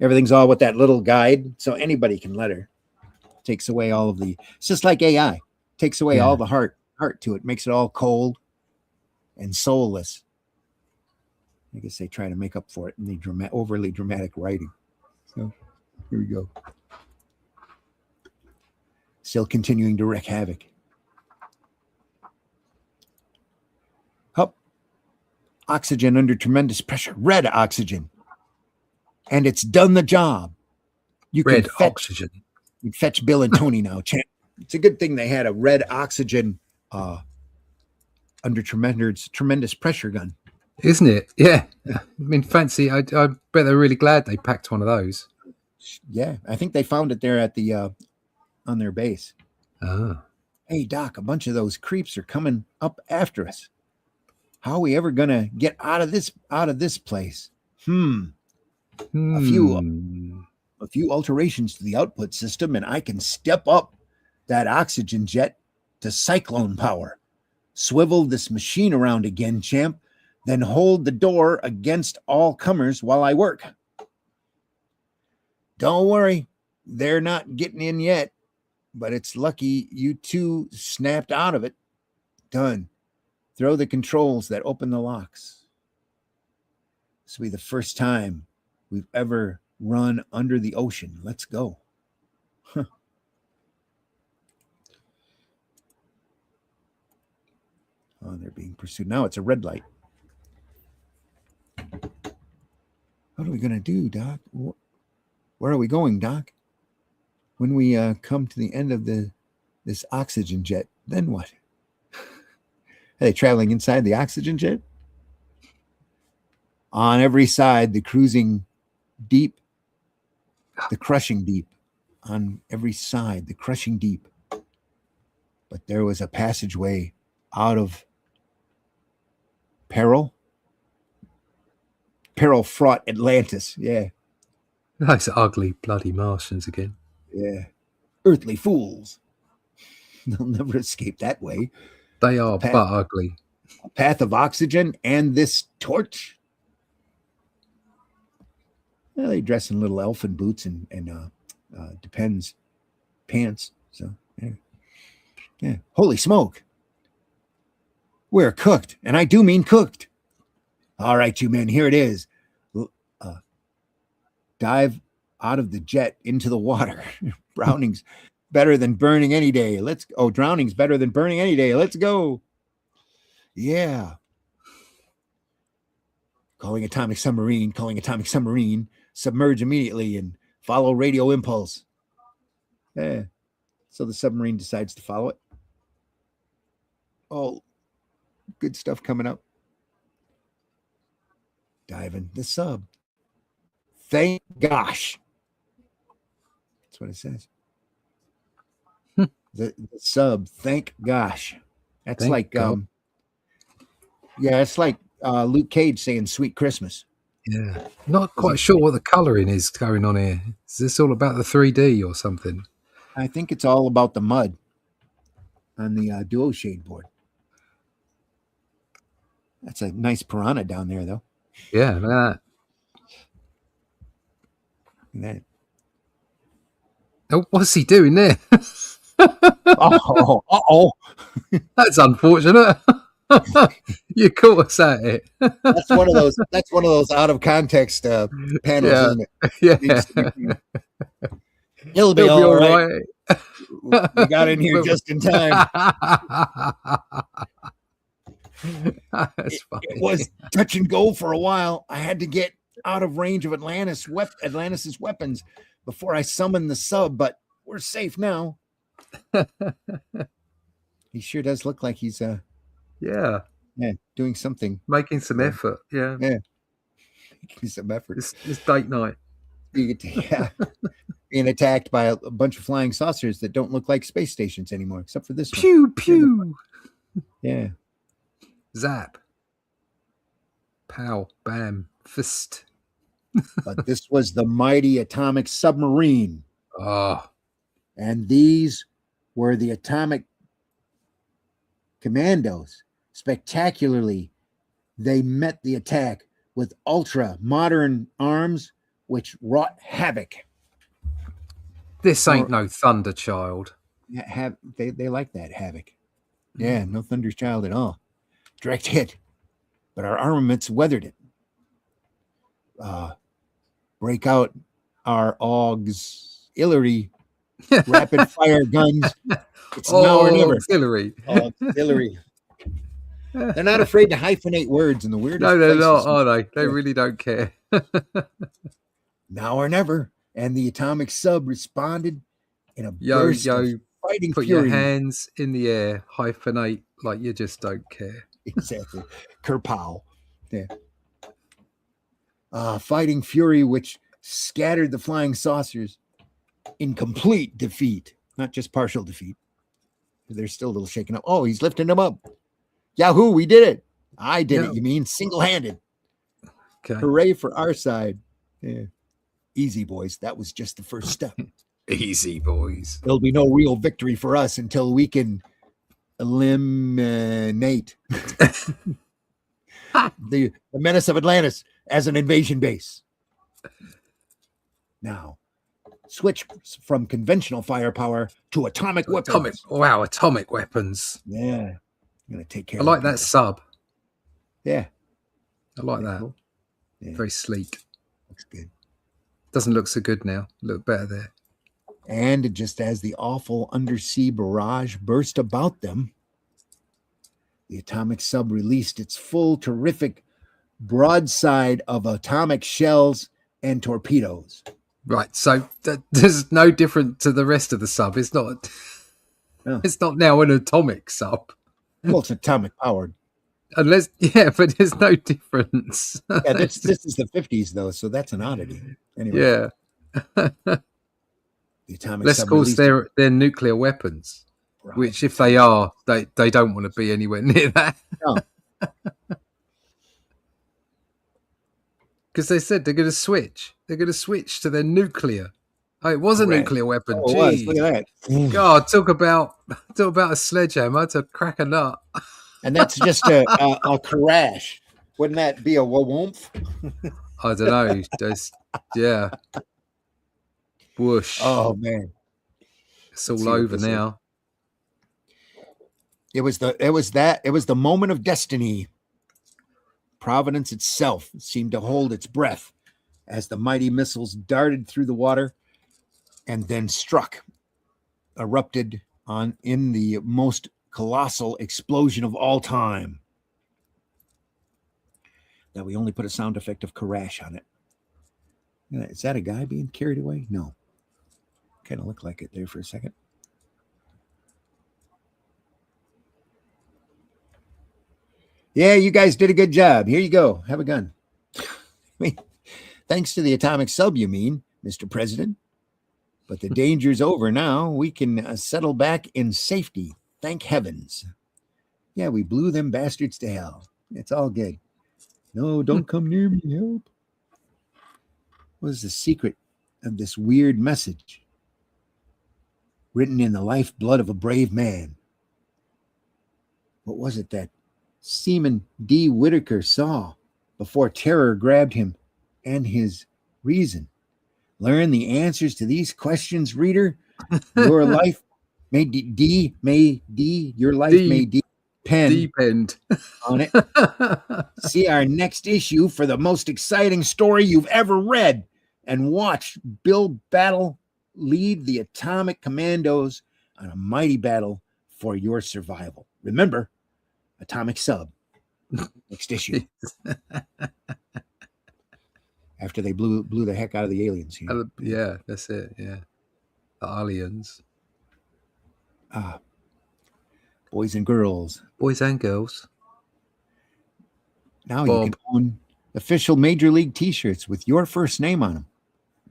Everything's all with that little guide, so anybody can letter. Takes away all of the. It's just like AI. Takes away all the heart to it. Makes it all cold and soulless. I guess they try to make up for it in the overly dramatic writing. So here we go. Still continuing to wreak havoc. Oxygen under tremendous pressure. Red oxygen. And it's done the job. You Red can fetch, oxygen. You fetch Bill and Tony now, champ. It's a good thing they had a red oxygen under tremendous pressure gun. Isn't it? Yeah. I mean, fancy. I bet they're really glad they packed one of those. Yeah, I think they found it there at the on their base. Oh. Hey, Doc, a bunch of those creeps are coming up after us. How are we ever gonna get out of this place? A few alterations to the output system, and I can step up that oxygen jet to cyclone power. Swivel this machine around again, champ, then hold the door against all comers while I work. Don't worry, they're not getting in yet, but it's lucky you two snapped out of it. Done. Throw the controls that open the locks. This will be the first time we've ever run under the ocean. Let's go. Huh. Oh, they're being pursued. Now it's a red light. What are we going to do, Doc? Where are we going, Doc? When we come to the end of this oxygen jet, then what? Are they traveling inside the oxygen jet? On every side, the cruising deep, the crushing deep. On every side, the crushing deep. But there was a passageway out of peril. Peril-fraught Atlantis. Yeah. Those ugly, bloody Martians again. Yeah. Earthly fools. They'll never escape that way. They are but ugly. A path of oxygen and this torch. Well, they dress in little elfin boots and depends pants. So yeah. Holy smoke. We're cooked, and I do mean cooked. All right, you men, here it is. Dive out of the jet into the water. Browning's better than burning any day. Drowning's better than burning any day. Let's go. Yeah. Calling atomic submarine. Submerge immediately and follow radio impulse. Yeah. So the submarine decides to follow it. Oh, good stuff coming up. Diving the sub. Thank gosh. That's what it says. The sub, thank gosh. That's thank like God. it's like Luke Cage saying Sweet Christmas. Yeah. Not quite sure what the colouring is going on here. Is this all about the 3D or something? I think it's all about the mud on the duo shade board. That's a nice piranha down there, though. Yeah, look at that. Oh, what's he doing there? Uh-oh. That's unfortunate. You caught us at it. That's one of those out of context panels, isn't it? Yeah. He'll be all right. We got in here just in time. It was touch and go for a while. I had to get out of range of Atlantis's weapons before I summoned the sub, but we're safe now. He sure does look like he's doing something, making some effort. Yeah, making some effort. It's date night. Yeah, being attacked by a bunch of flying saucers that don't look like space stations anymore, except for this one. Pew pew. Yeah. Zap. Pow. Bam. Fist. But this was the mighty atomic submarine. Oh. And these were the atomic commandos. Spectacularly, they met the attack with ultra modern arms which wrought havoc. This ain't no Thunder Child. They like that havoc. Yeah, no Thunder's Child at all. Direct hit. But our armaments weathered it. Break out our auxiliary rapid fire guns. It's now or never. Auxiliary. Auxiliary. They're not afraid to hyphenate words in the weirdest No, they're places. not, are they? They really don't care. Now or never. And the atomic sub responded in a Yo, burst of fighting put fury. your hands in the air, hyphenate like you just don't care. Exactly. Kerpow. Yeah. Fighting fury, which scattered the flying saucers in complete defeat, not just partial defeat. They're still a little shaken up. Oh, he's lifting them up. Yahoo, we did it. I did it. You mean single-handed. Okay. Hooray for our side. Yeah. Easy, boys. That was just the first step. Easy, boys. There'll be no real victory for us until we can eliminate the menace of Atlantis as an invasion base. Now, switch from conventional firepower to atomic weapons. Atomic weapons. Yeah. I'm going to take care I of like people. that sub. Yeah. I like that. Cool. Yeah. Very sleek. Looks good. Doesn't look so good now. Look better there. And just as the awful undersea barrage burst about them, the atomic sub released its full terrific broadside of atomic shells and torpedoes. Right. So there's no different to the rest of the sub. It's not. No. It's not now an atomic sub. Well, it's atomic powered. But there's no difference. Yeah, this is the 50s, though, so that's an oddity. Anyway, Yeah. the atomic Let's sub call released their nuclear weapons, Right. which if they are, they don't want to be anywhere near that. No. Because they said they're going to switch. They're going to switch to their nuclear. Oh, it was a Correct. nuclear weapon. Oh, it was. Gee. Look at that. God, talk about a sledgehammer to crack a nut. And that's just a crash. Wouldn't that be a woomph? I don't know. Yeah. Whoosh. Oh, man. It's all see what over this is. now. It was the moment of destiny. Providence itself seemed to hold its breath as the mighty missiles darted through the water and then erupted in the most colossal explosion of all time. Now we only put a sound effect of crash on it. Is that a guy being carried away? No. Kind of looked like it there for a second. Yeah, you guys did a good job. Here you go. Have a gun. Thanks to the atomic sub, you mean, Mr. President. But the danger's over now. We can settle back in safety. Thank heavens. Yeah, we blew them bastards to hell. It's all good. No, don't come near me. Help. What is the secret of this weird message? Written in the lifeblood of a brave man. What was it that Seaman D. Whitaker saw before terror grabbed him and his reason? Learn the answers to these questions, reader. Your life may depend on it. See our next issue for the most exciting story you've ever read, and watch Bill Battle lead the atomic commandos on a mighty battle for your survival. Remember, atomic sub. Next issue. After they blew the heck out of the aliens. You know? Yeah, that's it. Yeah. The aliens. Boys and girls. Boys and girls. Now you can own official Major League t-shirts with your first name on them.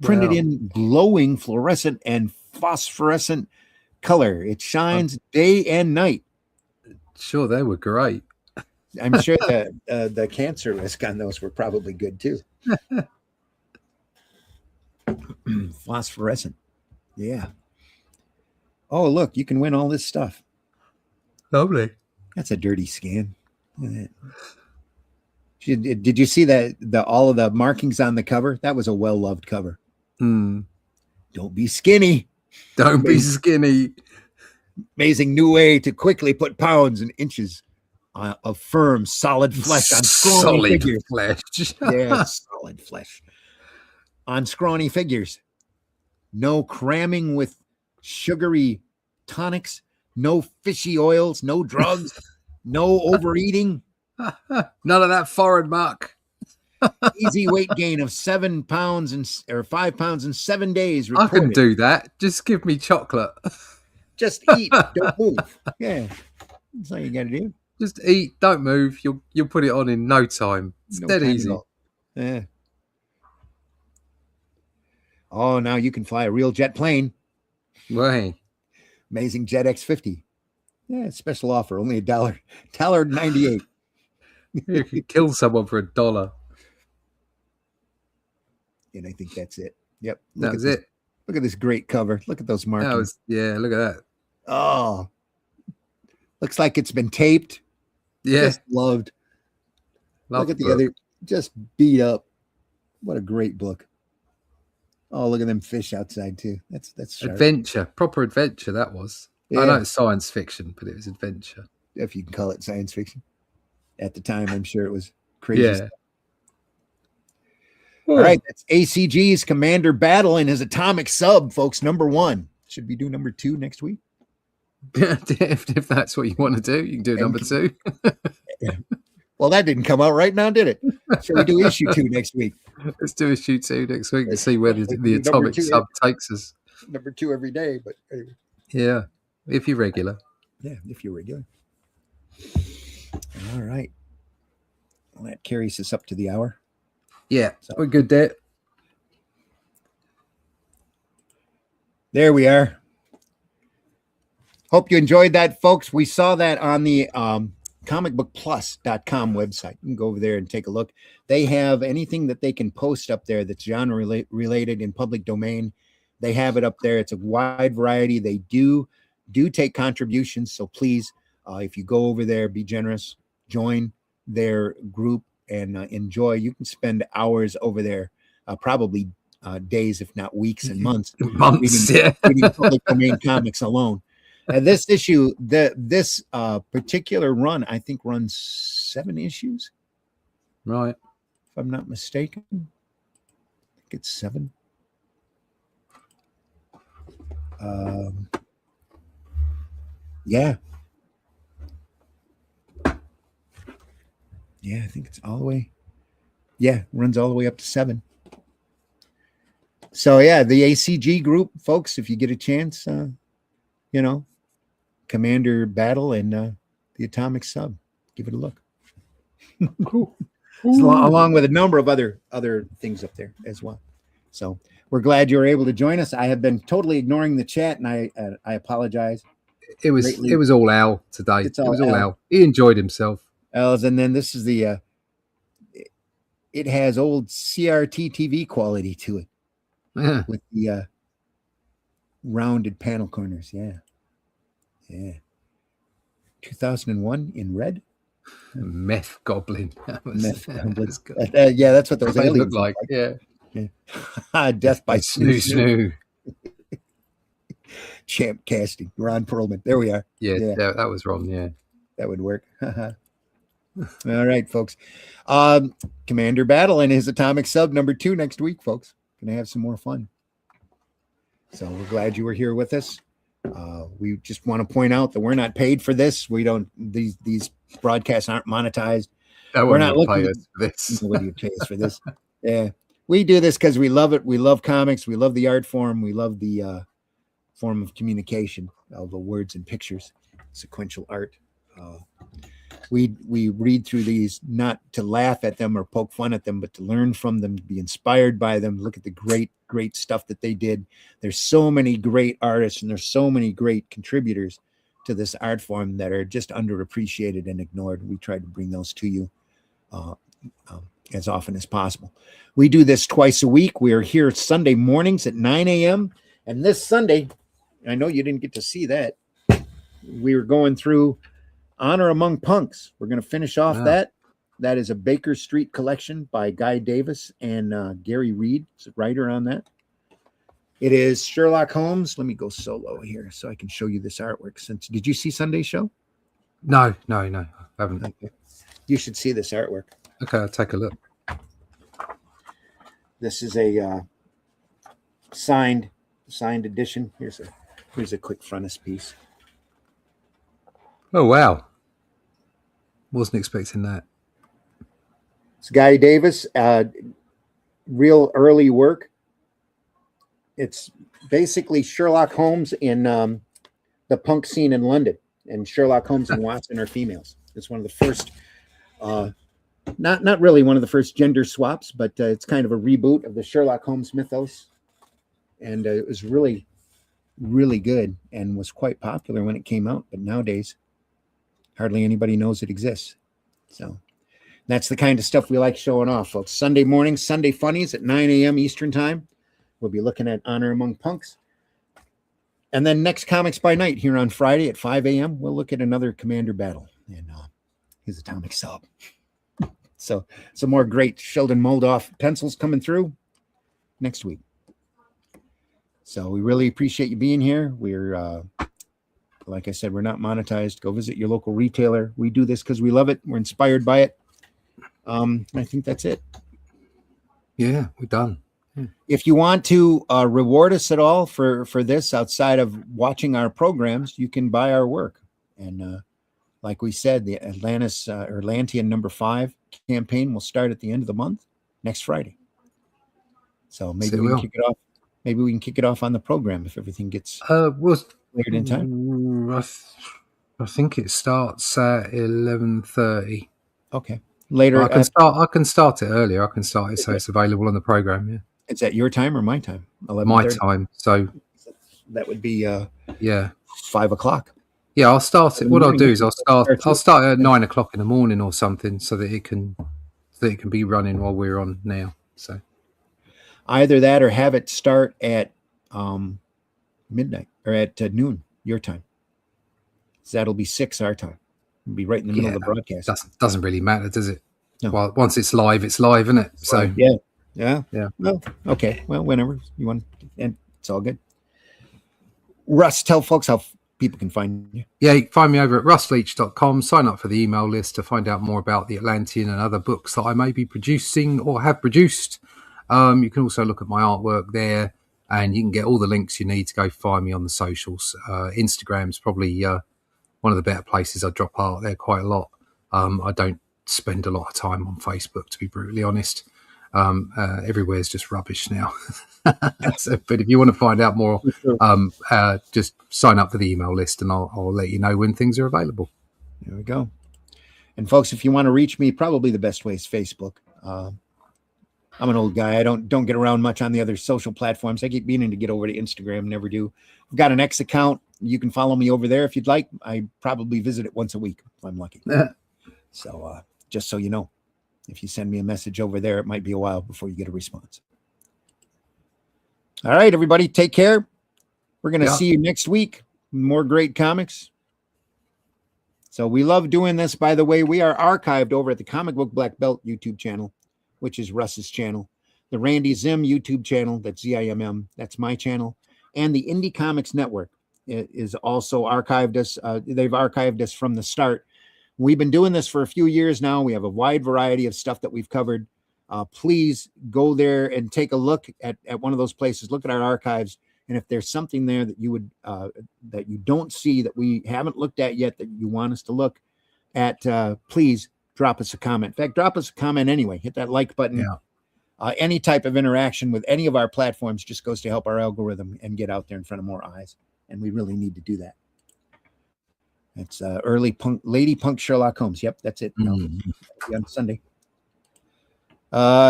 printed Wow. in glowing fluorescent and phosphorescent color. It shines day and night. Sure, they were great. I'm sure the cancer risk on those were probably good too. Phosphorescent. Yeah. Oh, look, you can win all this stuff. Lovely. That's a dirty scan. Look at that. Did you see that all of the markings on the cover? That was a well-loved cover. Mm. Don't be skinny. Don't be skinny. Amazing new way to quickly put pounds and inches of firm, solid flesh on scrawny Solid figures. flesh. Yeah, solid flesh on scrawny figures. No cramming with sugary tonics. No fishy oils. No drugs. No overeating. None of that foreign muck. Easy weight gain of 7 pounds or 5 pounds in 7 days. I can Reported. do that. Just give me chocolate. Just eat. Don't move. Yeah, that's all you got to do. Just eat. Don't move. You'll put it on in no time. It's No dead time at easy. all. Yeah. Oh, now you can fly a real jet plane. Way. Amazing Jet X50. Yeah, special offer. Only $1.98. You could kill someone for $1. And I think that's it. Yep. That was it. Look at this great cover. Look at those markings. Look at that. Oh, looks like it's been taped. Yeah. Just loved. Look at the other, just beat up. What a great book. Oh, look at them fish outside too. That's sharp. Adventure. Proper adventure, that was. Yeah. I know it's science fiction, but it was adventure. If you can call it science fiction. At the time, I'm sure it was crazy. Yeah. Stuff. All right, that's ACG's Commanderr Battle and his atomic sub, folks. Number 1. Should we do number 2 next week? if that's what you want to do, you can do number 2. Well, that didn't come out right now, did it? Should we do issue 2 next week? Let's do issue 2 next week and see where the Number atomic 2, sub takes us. Number 2 every day, but anyway. Yeah, if you're regular. Yeah, if you're regular. All right. Well, that carries us up to the hour. Yeah, we're good there. There we are. Hope you enjoyed that, folks. We saw that on the comicbookplus.com website. You can go over there and take a look. They have anything that they can post up there that's genre related in public domain. They have it up there. It's a wide variety. They do take contributions. So please, if you go over there, be generous, join their group and enjoy. You can spend hours over there, probably days, if not weeks and months. Reading public domain comics alone. This issue, this particular run, I think runs 7 issues. Right. If I'm not mistaken. I think it's 7. Yeah. Yeah, I think it's all the way. Yeah, runs all the way up to 7. So yeah, the ACG group, folks, if you get a chance, Commanderr Battle and the Atomic Sub, give it a look. Cool. Along with a number of other things up there as well. So we're glad you were able to join us. I have been totally ignoring the chat, and I apologize. It was all Al today. It was all Al. He enjoyed himself. And then this is the it has old CRT TV quality to it. Yeah. With the rounded panel corners. Yeah. 2001 in red. Meth goblin. Meth goblin. Yeah, that's what those aliens look like. Yeah. Death by Snoo. Champ casting. Ron Perlman. There we are. Yeah, that was wrong. Yeah. That would work. All right, folks. Commanderr Battle and his Atomic Sub number 2 next week, folks. Gonna have some more fun. So we're glad you were here with us. We just want to point out that we're not paid for this. We don't. These broadcasts aren't monetized. We're not looking us for this. Nobody would pay us for this. Yeah, we do this because we love it. We love comics. We love the art form. We love the form of communication of the words and pictures, sequential art. We read through these not to laugh at them or poke fun at them, but to learn from them, be inspired by them. Look at the great great stuff that they did. There's so many great artists and there's so many great contributors to this art form that are just underappreciated and ignored. We try to bring those to you as often as possible. We do this twice a week. We are here Sunday mornings at 9 a.m. And this Sunday, I know you didn't get to see that. We were going through Honor Among Punks. We're going to finish off that. That is a Baker Street collection by Guy Davis and Gary Reed. It's a writer on that. It is Sherlock Holmes. Let me go solo here so I can show you this artwork. Did you see Sunday's show? No, I haven't. Okay. You should see this artwork. Okay, I'll take a look. This is a signed edition. Here's a quick frontispiece. Oh wow! Wasn't expecting that. It's Guy Davis. Real early work. It's basically Sherlock Holmes in the punk scene in London, and Sherlock Holmes and Watson are females. It's one of the first, not really one of the first gender swaps, but it's kind of a reboot of the Sherlock Holmes mythos, and it was really, really good and was quite popular when it came out. But nowadays, hardly anybody knows it exists. So that's the kind of stuff we like showing off, folks. Sunday mornings, Sunday Funnies at 9 a.m. Eastern Time. We'll be looking at Honor Among Punks. And then next Comics by Night here on Friday at 5 a.m., we'll look at another Commanderr Battle and his atomic sub. So some more great Sheldon Moldoff pencils coming through next week. So we really appreciate you being here. We're, like I said, we're not monetized. Go visit your local retailer. We do this because we love it. We're inspired by it. I think that's it. Yeah, we're done. If you want to reward us at all for this outside of watching our programs, you can buy our work. And like we said, the Atlantean #5 campaign will start at the end of the month next Friday. So maybe we can kick it off. Maybe we can kick it off on the program if everything gets cleared in time. I think it starts at 11:30. Okay. Later, I can start it earlier. I can start it so it's available on the program. Yeah. It's at your time or my time? My time. So that would be 5 o'clock. Yeah, I'll start it. What I'll do is I'll start at 9 o'clock in the morning or something, so that it can be running while we're on now. So either that or have it start at midnight or at noon your time. So that'll be 6 our time. It'll be right in the middle of the broadcast. Doesn't really matter, does it? No. Well, once it's live, isn't it? So yeah. Well, okay. Well, whenever you want, and it's all good. Russ, tell folks how people can find you. Yeah, you can find me over at russleach.com. Sign up for the email list to find out more about the Atlantean and other books that I may be producing or have produced. You can also look at my artwork there, and you can get all the links you need to go find me on the socials. Instagram's probably one of the better places. I drop art there quite a lot. I don't spend a lot of time on Facebook, to be brutally honest. Everywhere's just rubbish now. But if you want to find out more, just sign up for the email list, and I'll let you know when things are available. There we go. And folks, if you want to reach me, probably the best way is Facebook. I'm an old guy. I don't get around much on the other social platforms. I keep meaning to get over to Instagram, never do. I've got an X account. You can follow me over there if you'd like. I probably visit it once a week if I'm lucky. So just so you know, if you send me a message over there, it might be a while before you get a response. All right, everybody, take care. We're going to see you next week. More great comics. So we love doing this. By the way, we are archived over at the Comic Book Black Belt YouTube channel, which is Russ's channel. The Randy Zim YouTube channel, that's ZIMM, that's my channel. And the Indie Comics Network is also archived us. They've archived us from the start. We've been doing this for a few years now. We have a wide variety of stuff that we've covered. Please go there and take a look at one of those places. Look at our archives. And if there's something there that you would that you don't see, that we haven't looked at yet, that you want us to look at, please drop us a comment. In fact, drop us a comment anyway. Hit that like button. Yeah. Any type of interaction with any of our platforms just goes to help our algorithm and get out there in front of more eyes. And we really need to do that. It's early punk, lady punk Sherlock Holmes. Yep, that's it. On Sunday.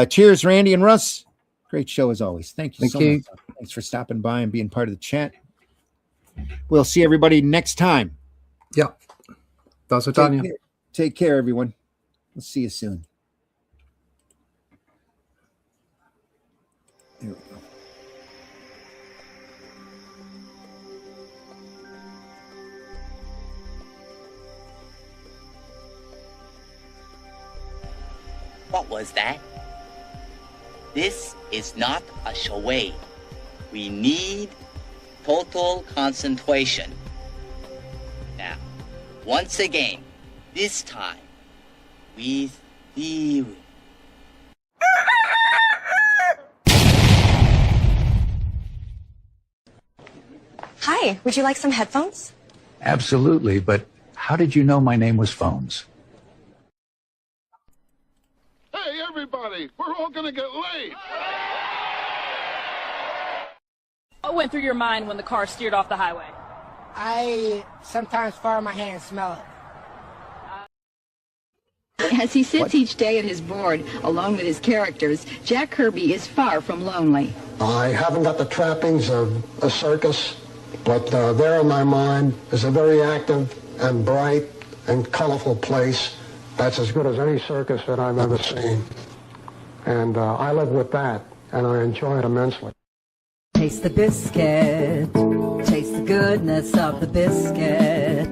Cheers, Randy and Russ. Great show as always. Thank you Thank so you. much. Thanks for stopping by and being part of the chat. We'll see everybody next time. Yeah. That's what done. Take care, everyone. We'll see you soon. There we go. What was that? This is not a charade. We need total concentration. Now, once again, this time, with theory. Hi, would you like some headphones? Absolutely, but how did you know my name was Phones? Hey, everybody, we're all gonna get late. What went through your mind when the car steered off the highway? I sometimes fire my hand and smell it. As he sits each day at his board, alone with his characters, Jack Kirby is far from lonely. I haven't got the trappings of a circus, but there in my mind is a very active and bright and colorful place that's as good as any circus that I've ever seen. And I live with that, and I enjoy it immensely. Taste the biscuit, taste the goodness of the biscuit.